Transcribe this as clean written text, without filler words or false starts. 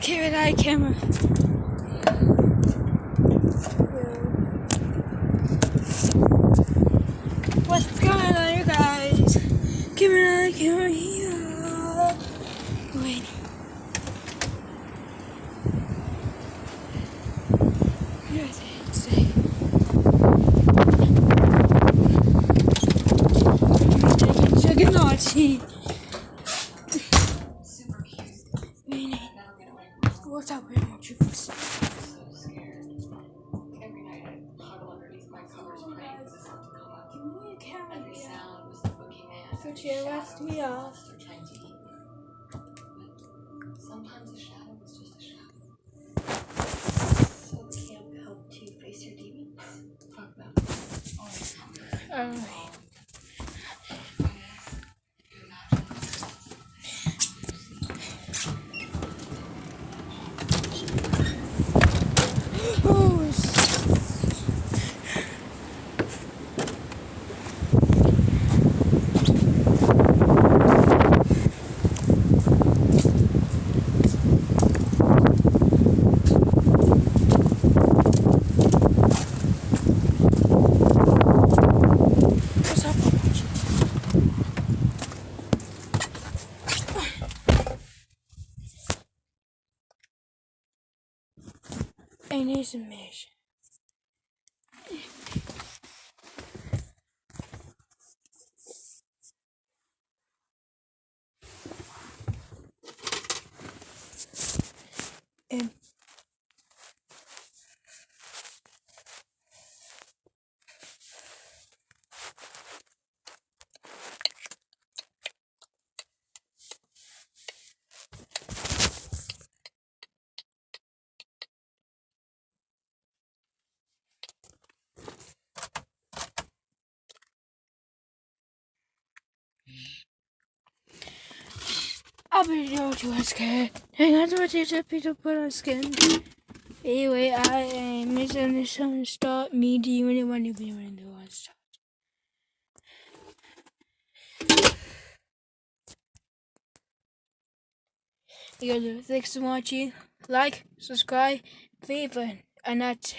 Give it eye camera. What's going on, you guys? Give it eye camera here. Wait. Here's it. Say. Chicken naughty. Super cute. Really? Never get away from home. What's up, Grandma Juice? So scared. Every night I huddle underneath my covers praying for the sun to come up. Every sound was the boogeyman. Put your left me off. Trying to eat me. But sometimes a shadow was just a shadow. So camp helped you face your demons. Talk about it. Alright. Ain't this a mission? I'll be your scared. Hang on to a Peter put on skin. Anyway, I am missing this song start me. Do you really want to be in the one start? You guys, thanks for watching. Like, subscribe, favorite, and that's